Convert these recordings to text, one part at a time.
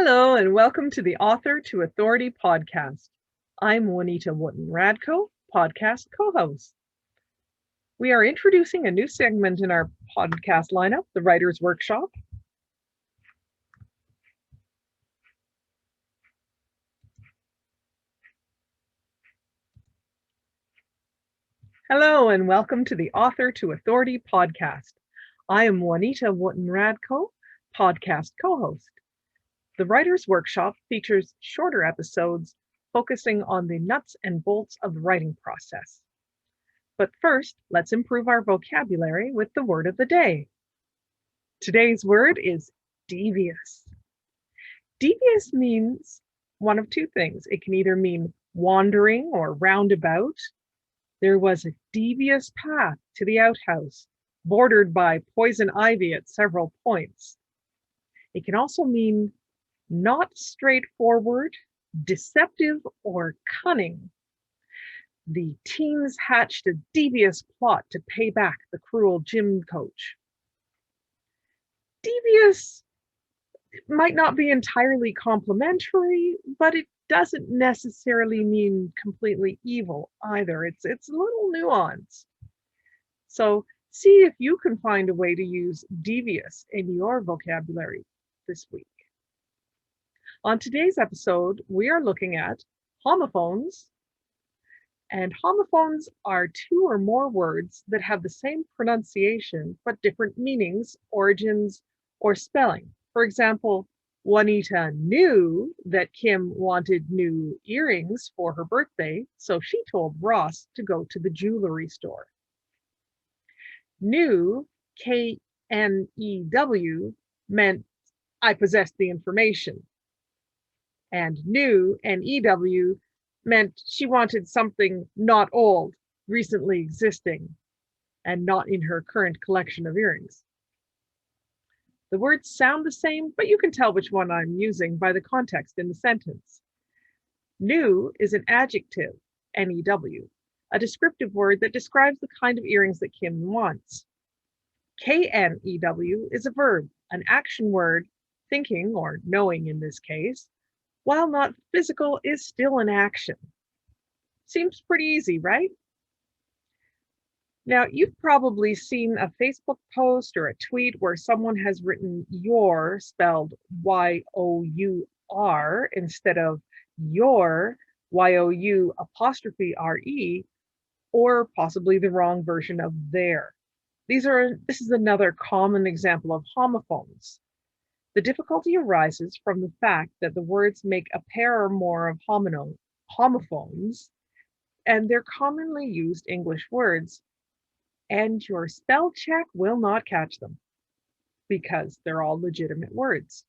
Hello, and welcome to the Author to Authority podcast. I'm Juanita Wootton-Radko, podcast co-host. We are introducing a new segment in our podcast lineup, the Writer's Workshop. Hello, and welcome to the Author to Authority podcast. I am Juanita Wootton-Radko, podcast co-host. The Writer's Workshop features shorter episodes focusing on the nuts and bolts of the writing process. But first, let's improve our vocabulary with the word of the day. Today's word is devious. Devious means one of two things. It can either mean wandering or roundabout. There was a devious path to the outhouse, bordered by poison ivy at several points. It can also mean not straightforward, deceptive, or cunning. The teens hatched a devious plot to pay back the cruel gym coach. Devious might not be entirely complimentary, but it doesn't necessarily mean completely evil either. It's a little nuanced. So see if you can find a way to use devious in your vocabulary this week. On today's episode, we are looking at homophones. And homophones are two or more words that have the same pronunciation, but different meanings, origins, or spelling. For example, Juanita knew that Kim wanted new earrings for her birthday, so she told Ross to go to the jewelry store. Knew, K-N-E-W, meant I possessed the information. And new, N-E-W, meant she wanted something not old, recently existing, and not in her current collection of earrings. The words sound the same, but you can tell which one I'm using by the context in the sentence. New is an adjective, N-E-W, a descriptive word that describes the kind of earrings that Kim wants. K-N-E-W is a verb, an action word, thinking or knowing in this case, while not physical, is still an action. Seems pretty easy, right? Now, you've probably seen a Facebook post or a tweet where someone has written your spelled Y-O-U-R instead of your, Y-O-U''R-E, or possibly the wrong version of their. This is another common example of homophones. The difficulty arises from the fact that the words make a pair or more of homophones, and they're commonly used English words, and your spell check will not catch them because they're all legitimate words.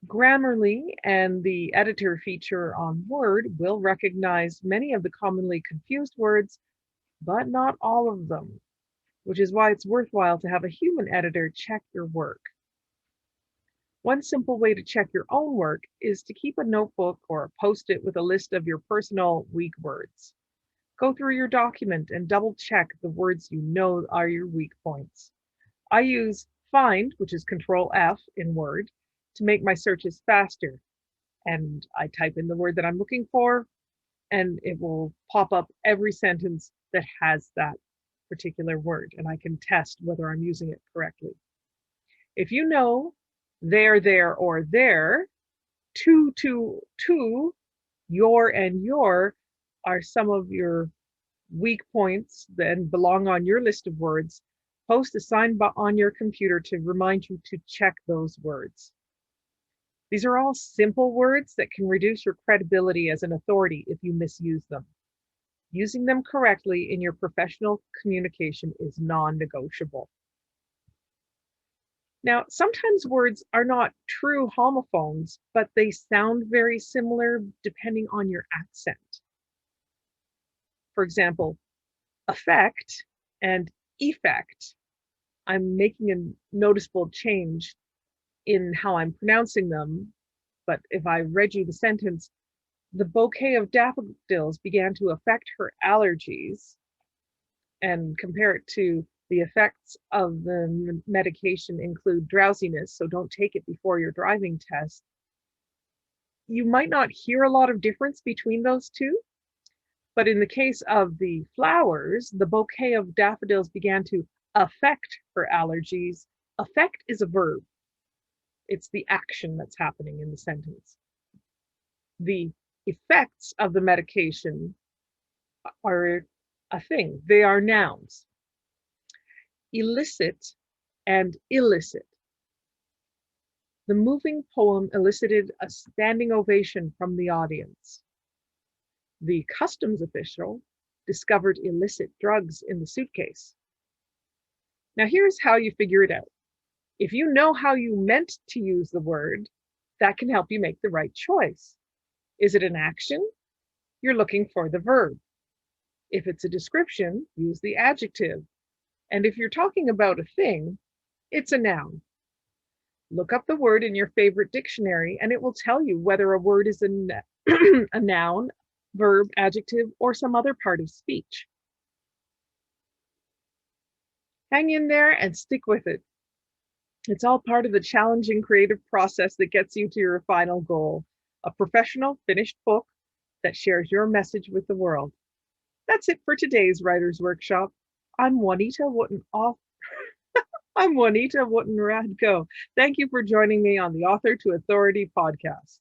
Grammarly and the editor feature on Word will recognize many of the commonly confused words, but not all of them, which is why it's worthwhile to have a human editor check your work. One simple way to check your own work is to keep a notebook or a Post-it with a list of your personal weak words. Go through your document and double check the words you know are your weak points. I use find, which is Control F in Word, to make my searches faster. And I type in the word that I'm looking for, and it will pop up every sentence that has that particular word, and I can test whether I'm using it correctly. If you know there, or there, to, your, and your are some of your weak points that belong on your list of words, post a sign on your computer to remind you to check those words. These are all simple words that can reduce your credibility as an authority if you misuse them. Using them correctly in your professional communication is non-negotiable. Now, sometimes words are not true homophones, but they sound very similar depending on your accent. For example, effect and effect. I'm making a noticeable change in how I'm pronouncing them, but if I read you the sentence, the bouquet of daffodils began to affect her allergies, and compare it to the effects of the medication include drowsiness, so don't take it before your driving test. You might not hear a lot of difference between those two, but in the case of the flowers, the bouquet of daffodils began to affect her allergies. Affect is a verb. It's the action that's happening in the sentence. The effects of the medication are a thing. They are nouns. Elicit and illicit. The moving poem elicited a standing ovation from the audience. The customs official discovered illicit drugs in the suitcase. Now here's how you figure it out. If you know how you meant to use the word, that can help you make the right choice. Is it an action? You're looking for the verb. If it's a description, use the adjective. And if you're talking about a thing, it's a noun. Look up the word in your favorite dictionary and it will tell you whether a word is a noun, verb, adjective, or some other part of speech. Hang in there and stick with it. It's all part of the challenging creative process that gets you to your final goal, a professional finished book that shares your message with the world. That's it for today's Writers Workshop. I'm Juanita Wootton-Radko. Thank you for joining me on the Author to Authority podcast.